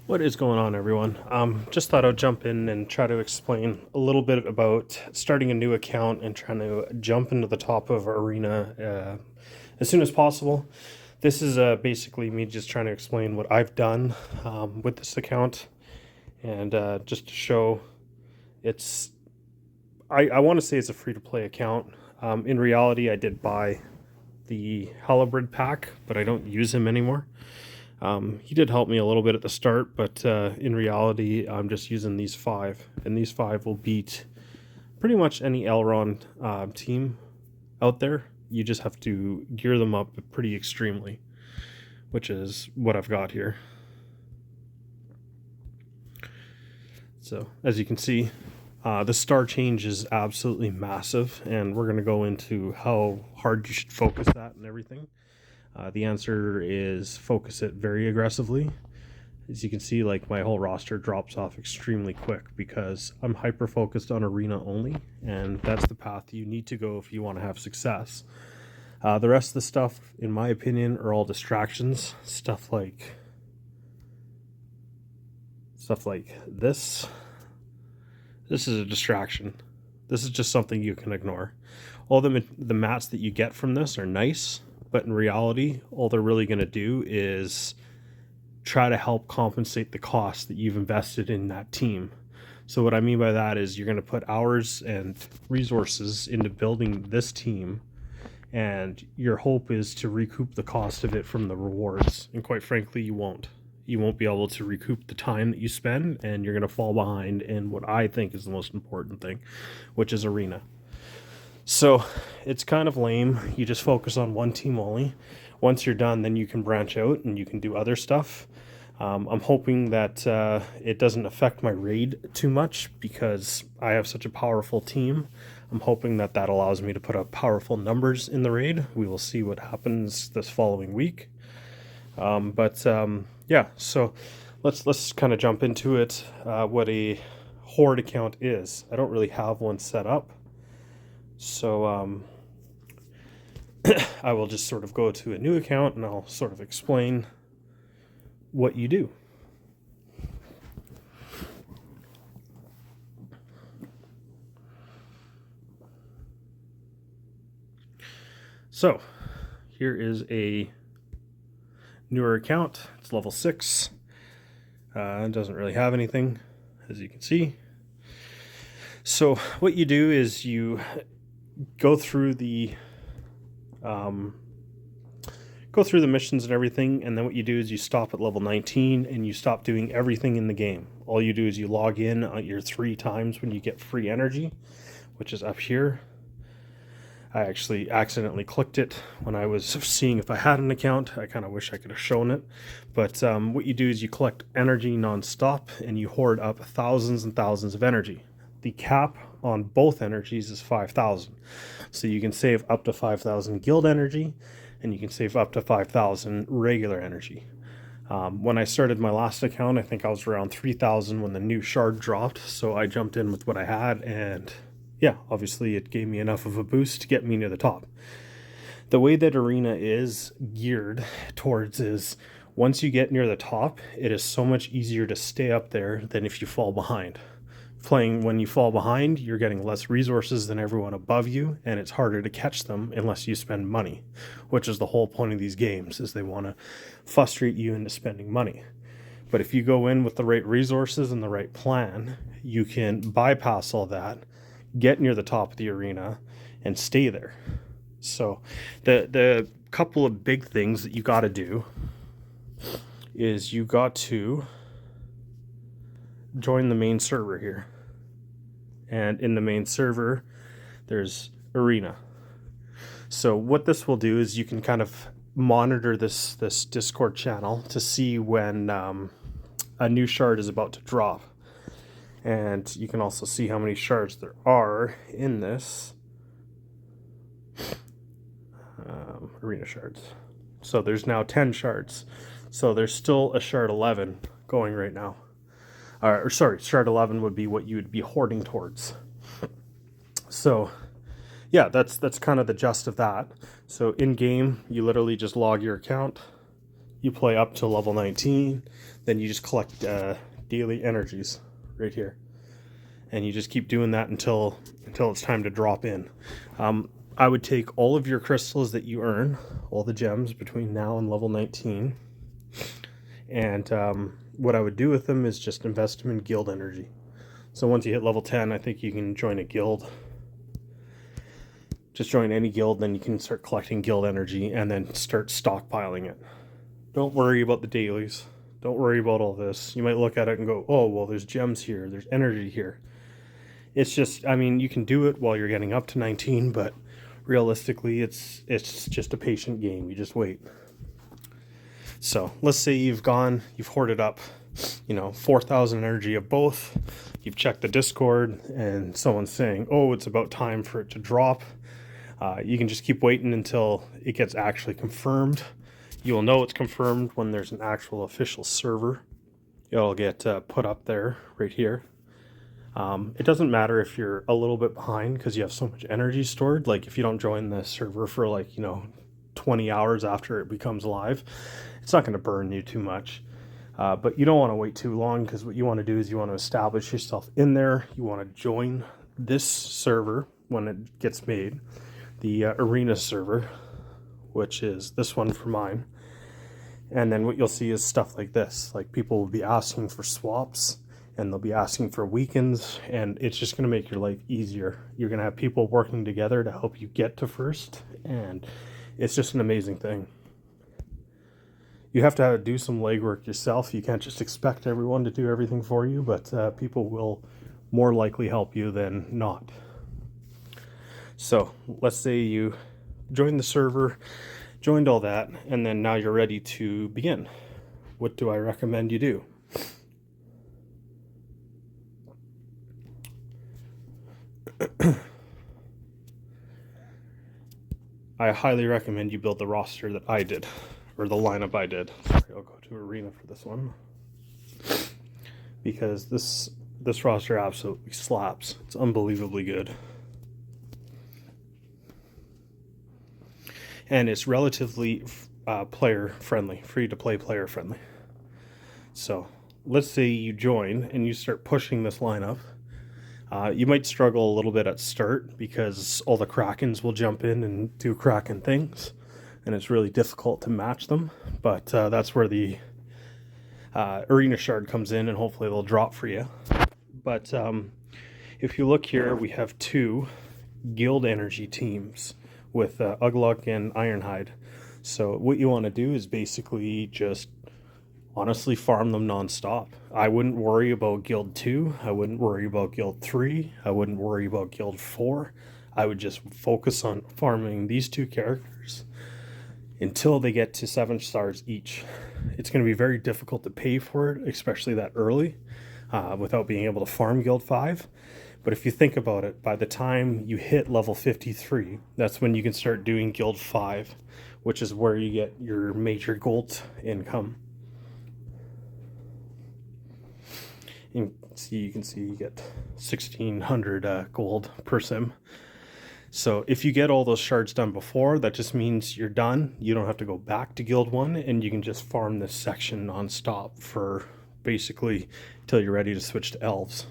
What is going on, everyone? Just thought I'd jump in and try to explain a little bit about starting a new account and trying to jump into the top of Arena as soon as possible. This is basically me just trying to explain what I've done with this account, and just to show it's. I want to say it's a free-to-play account. In reality, I did buy the Halibrid pack, but I don't use him anymore. He did help me a little bit at the start, but in reality, I'm just using these five, and these five will beat pretty much any Elrond team out there. You just have to gear them up pretty extremely, which is what I've got here. So, as you can see, the star change is absolutely massive, and we're going to go into how hard you should focus that and everything. The answer is focus it very aggressively. As you can see, like, my whole roster drops off extremely quick because I'm hyper focused on arena only, and that's the path you need to go if you want to have success. The rest of the stuff, in my opinion, are all distractions. Stuff like this. This is a distraction. This is just something you can ignore. All the mats that you get from this are nice, but in reality, all they're really going to do is try to help compensate the cost that you've invested in that team. So what I mean by that is you're going to put hours and resources into building this team, and your hope is to recoup the cost of it from the rewards. And quite frankly, you won't. You won't be able to recoup the time that you spend, and you're going to fall behind in what I think is the most important thing, which is arena. So it's kind of lame. You just focus on one team only. Once you're done, then you can branch out and you can do other stuff. I'm hoping that it doesn't affect my raid too much because I have such a powerful team. I'm hoping that that allows me to put up powerful numbers in the raid. We will see what happens this following week. Yeah, so let's kind of jump into it. What a horde account is. I don't really have one set up. So I will just sort of go to a new account and I'll sort of explain what you do. So here is a newer account. It's level 6. It doesn't really have anything, as you can see. So what you do is you go through the missions and everything, and then what you do is you stop at level 19 and you stop doing everything in the game. All you do is you log in your 3 times when you get free energy, which is up here. I actually accidentally clicked it when I was seeing if I had an account. I kind of wish I could have shown it. But what you do is you collect energy non-stop and you hoard up thousands and thousands of energy. The cap on both energies is 5,000. So you can save up to 5,000 guild energy and you can save up to 5,000 regular energy. When I started my last account, I think I was around 3,000 when the new shard dropped. So I jumped in with what I had, and yeah, obviously it gave me enough of a boost to get me near the top. The way that arena is geared towards is once you get near the top, it is so much easier to stay up there than if you fall behind. Playing when you fall behind, you're getting less resources than everyone above you, and it's harder to catch them unless you spend money, which is the whole point of these games, is they want to frustrate you into spending money. But if you go in with the right resources and the right plan, you can bypass all that, get near the top of the arena, and stay there. So the couple of big things that you got to do is you got to join the main server here. And in the main server, there's arena. So what this will do is you can kind of monitor this Discord channel to see when a new shard is about to drop. And you can also see how many shards there are in this arena shards. So there's now 10 shards. So there's still a shard 11 going right now. Or sorry, shard 11 would be what you would be hoarding towards. So yeah, that's kind of the gist of that. So in game, you literally just log your account, You play up to level 19, then you just collect daily energies right here, and you just keep doing that until it's time to drop in. I would take all of your crystals that you earn, all the gems between now and level 19, and what I would do with them is just invest them in guild energy. So once you hit level 10, I think you can join a guild. Just join any guild, then you can start collecting guild energy and then start stockpiling it. Don't worry about the dailies. Don't worry about all this. You might look at it and go, oh, well, there's gems here. There's energy here. It's just, I mean, you can do it while you're getting up to 19, but realistically, it's just a patient game. You just wait. So let's say you've hoarded up, 4,000 energy of both. You've checked the Discord and someone's saying, oh, it's about time for it to drop. You can just keep waiting until it gets actually confirmed. You will know it's confirmed when there's an actual official server. It'll get put up there right here. It doesn't matter if you're a little bit behind because you have so much energy stored. Like if you don't join the server for 20 hours after it becomes live, it's not going to burn you too much. But you don't want to wait too long, because what you want to do is you want to establish yourself in there. You want to join this server when it gets made, the arena server, which is this one for mine. And then what you'll see is stuff like this. Like people will be asking for swaps, and they'll be asking for weekends, and it's just going to make your life easier. You're going to have people working together to help you get to first, and it's just an amazing thing. You have to do some legwork yourself. You can't just expect everyone to do everything for you, but people will more likely help you than not. So let's say you joined the server, joined all that, and then now you're ready to begin. What do I recommend you do? I highly recommend you build the roster that I did, or the lineup I did. Sorry, I'll go to arena for this one, because this roster absolutely slaps. It's unbelievably good, and it's relatively player friendly, free to play player friendly. So let's say you join and you start pushing this lineup. You might struggle a little bit at start because all the Krakens will jump in and do Kraken things, and it's really difficult to match them. But that's where the arena shard comes in, and hopefully they'll drop for you. But if you look here, we have 2 guild energy teams with Ugluk and Ironhide. So what you want to do is basically just honestly farm them non-stop. I wouldn't worry about guild 2. I wouldn't worry about guild 3. I wouldn't worry about guild 4. I would just focus on farming these 2 characters until they get to 7 stars each. It's going to be very difficult to pay for it, especially that early, without being able to farm guild 5. But if you think about it, by the time you hit level 53, that's when you can start doing guild 5, which is where you get your major gold income. And you can see you get 1,600 gold per sim. So if you get all those shards done before, that just means you're done. You don't have to go back to guild 1, and you can just farm this section non-stop for basically till you're ready to switch to elves.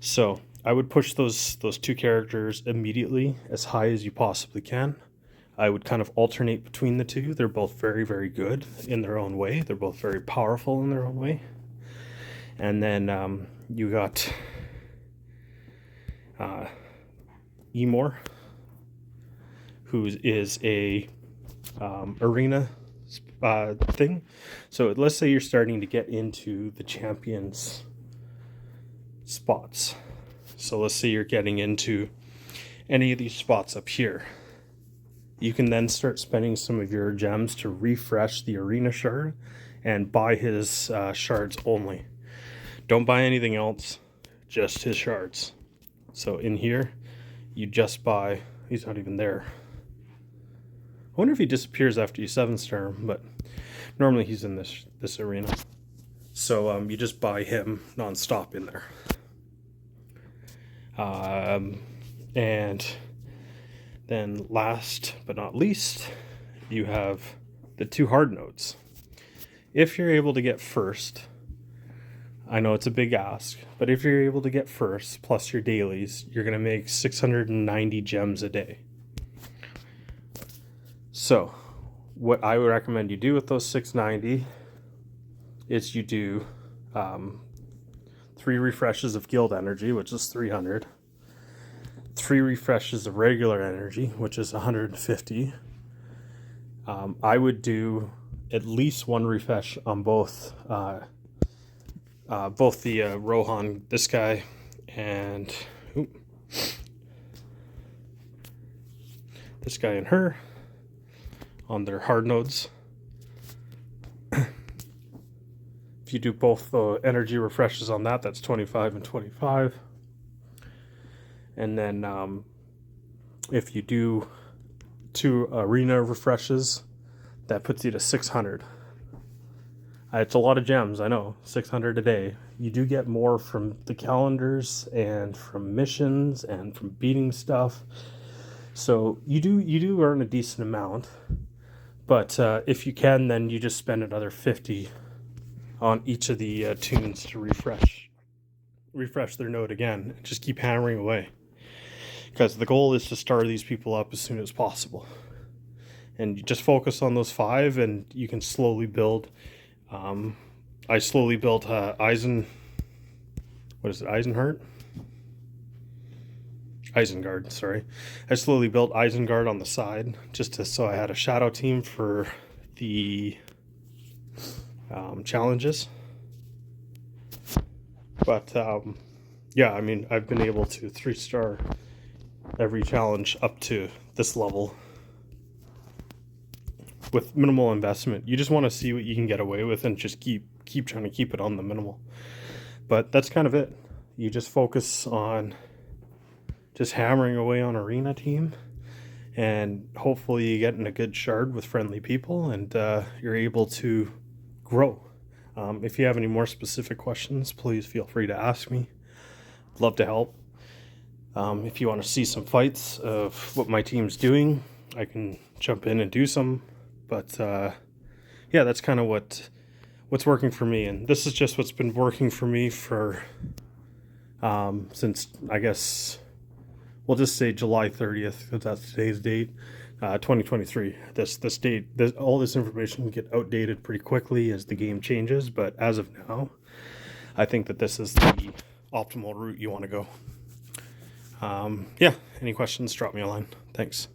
So I would push those 2 characters immediately as high as you possibly can. I would kind of alternate between the 2. They're both very, very good in their own way. They're both very powerful in their own way. And then you got Emor, who is a arena thing. So let's say you're starting to get into the champions spots. So let's say you're getting into any of these spots up here. You can then start spending some of your gems to refresh the arena shard and buy his shards only. Don't buy anything else, just his shards. So in here, you just buy, he's not even there. I wonder if he disappears after you 7-star him, but normally he's in this arena. So you just buy him non-stop in there. And then last but not least, you have the 2 hard nodes. If you're able to get first, I know it's a big ask, but if you're able to get first plus your dailies, you're going to make 690 gems a day. So what I would recommend you do with those 690 is you do 3 refreshes of guild energy, which is 300, 3 refreshes of regular energy, which is 150. I would do at least 1 refresh on both the Rohan, this guy, and this guy and her on their hard nodes. If you do both the energy refreshes on that, that's 25 and 25. And then if you do 2 arena refreshes, that puts you to 600. It's a lot of gems, I know, 600 a day. You do get more from the calendars and from missions and from beating stuff. So you do earn a decent amount. But if you can, then you just spend another 50 on each of the tunes to refresh their node again. Just keep hammering away. Because the goal is to star these people up as soon as possible. And you just focus on those 5 and you can slowly build. I slowly built Isengard? Isengard, sorry. I slowly built Isengard on the side so I had a shadow team for the challenges. But yeah, I mean, I've been able to 3-star every challenge up to this level with minimal investment. You just want to see what you can get away with and just keep trying to keep it on the minimal. But that's kind of it. You just focus on just hammering away on arena team, and hopefully you get in a good shard with friendly people, and you're able to grow. If you have any more specific questions, please feel free to ask me. I'd love to help. If you want to see some fights of what my team's doing, I can jump in and do some. But yeah, that's kind of what's working for me, and this is just what's been working for me for since, I guess, we'll just say July 30th, because that's today's date, 2023. This date, all this information can get outdated pretty quickly as the game changes, but as of now, I think that this is the optimal route you want to go. Yeah, any questions, drop me a line. Thanks.